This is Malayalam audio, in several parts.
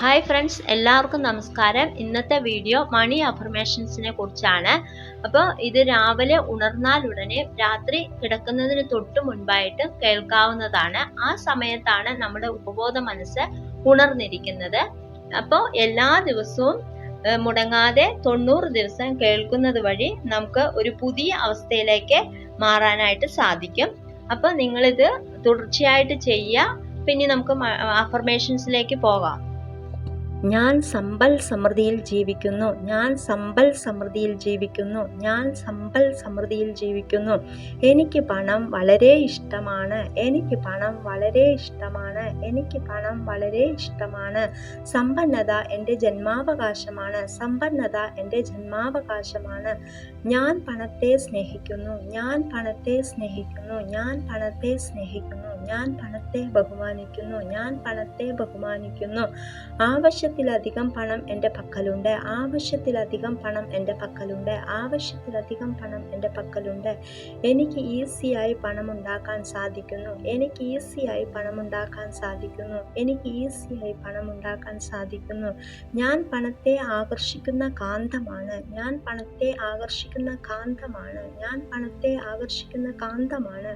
ഹായ് ഫ്രണ്ട്സ്, എല്ലാവർക്കും നമസ്കാരം. ഇന്നത്തെ വീഡിയോ മണി അഫർമേഷൻസിനെ കുറിച്ചാണ്. അപ്പോൾ ഇത് രാവിലെ ഉണർന്നാലുടനെ രാത്രി കിടക്കുന്നതിന് തൊട്ട് മുൻപായിട്ട് കേൾക്കാവുന്നതാണ്. ആ സമയത്താണ് നമ്മുടെ ഉപബോധ മനസ്സ് ഉണർന്നിരിക്കുന്നത്. അപ്പോൾ എല്ലാ ദിവസവും മുടങ്ങാതെ 90 ദിവസം കേൾക്കുന്നത് വഴി നമുക്ക് ഒരു പുതിയ അവസ്ഥയിലേക്ക് മാറാനായിട്ട് സാധിക്കും. അപ്പോൾ നിങ്ങളിത് തുടർച്ചയായിട്ട് ചെയ്യുക. പിന്നെ നമുക്ക് അഫർമേഷൻസിലേക്ക് പോകാം. ഞാൻ സമ്പൽ സമൃദ്ധിയിൽ ജീവിക്കുന്നു. ഞാൻ സമ്പൽ സമൃദ്ധിയിൽ ജീവിക്കുന്നു. ഞാൻ സമ്പൽ സമൃദ്ധിയിൽ ജീവിക്കുന്നു. എനിക്ക് പണം വളരെ ഇഷ്ടമാണ്. എനിക്ക് പണം വളരെ ഇഷ്ടമാണ്. എനിക്ക് പണം വളരെ ഇഷ്ടമാണ്. സമ്പന്നത എൻ്റെ ജന്മാവകാശമാണ്. സമ്പന്നത എൻ്റെ ജന്മാവകാശമാണ്. ഞാൻ പണത്തെ സ്നേഹിക്കുന്നു. ഞാൻ പണത്തെ സ്നേഹിക്കുന്നു. ഞാൻ പണത്തെ സ്നേഹിക്കുന്നു. ഞാൻ പണത്തെ ബഹുമാനിക്കുന്നു. ഞാൻ പണത്തെ ബഹുമാനിക്കുന്നു. ആവശ്യത്തിലധികം പണം എൻ്റെ പക്കലുണ്ട്. ആവശ്യത്തിലധികം പണം എൻ്റെ പക്കലുണ്ട്. ആവശ്യത്തിലധികം പണം എൻ്റെ പക്കലുണ്ട്. എനിക്ക് ഈസിയായി പണം ഉണ്ടാക്കാൻ സാധിക്കുന്നു. എനിക്ക് ഈസിയായി പണം ഉണ്ടാക്കാൻ സാധിക്കുന്നു. എനിക്ക് ഈസിയായി പണം ഉണ്ടാക്കാൻ സാധിക്കുന്നു. ഞാൻ പണത്തെ ആകർഷിക്കുന്ന കാന്തമാണ്. ഞാൻ പണത്തെ ആകർഷിക്കുന്ന കാന്തമാണ്. ഞാൻ പണത്തെ ആകർഷിക്കുന്ന കാന്തമാണ്.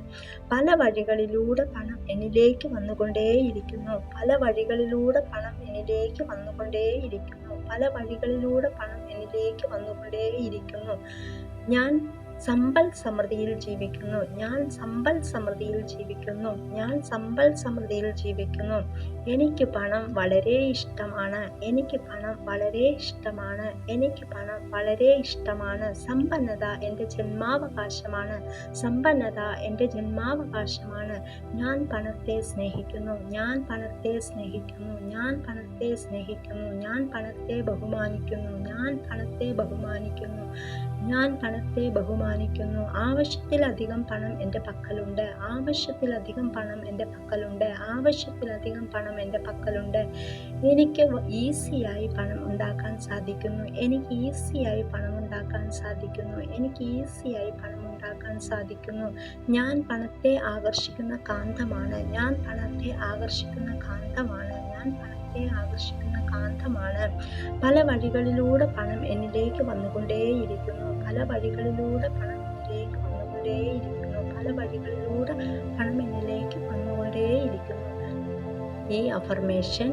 പല വഴികളിലൂടെ പണം എന്നിലേക്ക് വന്നുകൊണ്ടേയിരിക്കുന്നു. പല വഴികളിലൂടെ പണം എന്നിലേക്ക് വന്നുകൊണ്ടേയിരിക്കുന്നു. പല വഴികളിലൂടെ പണം എന്നിലേക്ക് വന്നുകൊണ്ടേയിരിക്കുന്നു. ഞാൻ സമ്പൽ സമൃദ്ധിയിൽ ജീവിക്കുന്നു. ഞാൻ സമ്പൽ സമൃദ്ധിയിൽ ജീവിക്കുന്നു. ഞാൻ സമ്പൽ സമൃദ്ധിയിൽ ജീവിക്കുന്നു. എനിക്ക് പണം വളരെ ഇഷ്ടമാണ്. എനിക്ക് പണം വളരെ ഇഷ്ടമാണ്. എനിക്ക് പണം വളരെ ഇഷ്ടമാണ്. സമ്പന്നത എൻ്റെ ജന്മാവകാശമാണ്. സമ്പന്നത എൻ്റെ ജന്മാവകാശമാണ്. ഞാൻ പണത്തെ സ്നേഹിക്കുന്നു. ഞാൻ പണത്തെ സ്നേഹിക്കുന്നു. ഞാൻ പണത്തെ സ്നേഹിക്കുന്നു. ഞാൻ പണത്തെ ബഹുമാനിക്കുന്നു. ഞാൻ പണത്തെ ബഹുമാനിക്കുന്നു. ഞാൻ പണത്തെ ബഹുമാനിക്കുന്നു. ആവശ്യത്തിലധികം പണം എൻ്റെ പക്കലുണ്ട്. ആവശ്യത്തിലധികം പണം എൻ്റെ പക്കലുണ്ട്. ആവശ്യത്തിലധികം പണം എൻ്റെ പക്കലുണ്ട്. എനിക്ക് ഈസിയായി പണം ഉണ്ടാക്കാൻ സാധിക്കുന്നു. എനിക്ക് ഈസിയായി പണം ഉണ്ടാക്കാൻ സാധിക്കുന്നു. എനിക്ക് ഈസിയായി പണം ഉണ്ടാക്കാൻ സാധിക്കുന്നു. ഞാൻ പണത്തെ ആകർഷിക്കുന്ന കാന്തമാണ്. ഞാൻ പണത്തെ ആകർഷിക്കുന്ന കാന്തമാണ്. ഞാൻ പണത്തെ ആകർഷിക്കുന്ന കാന്തമാണ്. പല വഴികളിലൂടെ പണം എന്നിലേക്ക് വന്നുകൊണ്ടേയിരിക്കുന്നു. പല വഴികളിലൂടെ പണം എന്നിലേക്ക് വന്നുകൊണ്ടേയിരിക്കുന്നു. പല വഴികളിലൂടെ പണം എന്നിലേക്ക് വന്നുകൊണ്ടേയിരിക്കുന്നു. ഈ അഫർമേഷൻ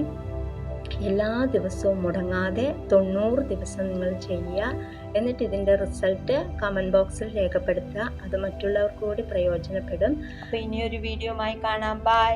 എല്ലാ ദിവസവും മുടങ്ങാതെ 90 ദിവസം നിങ്ങൾ ചെയ്യുക. എന്നിട്ട് ഇതിൻ്റെ റിസൾട്ട് കമൻറ്റ് ബോക്സിൽ രേഖപ്പെടുത്തുക. അത് മറ്റുള്ളവർക്ക് കൂടി പ്രയോജനപ്പെടും. അപ്പോൾ ഇനിയൊരു വീഡിയോയുമായി കാണാം. ബൈ.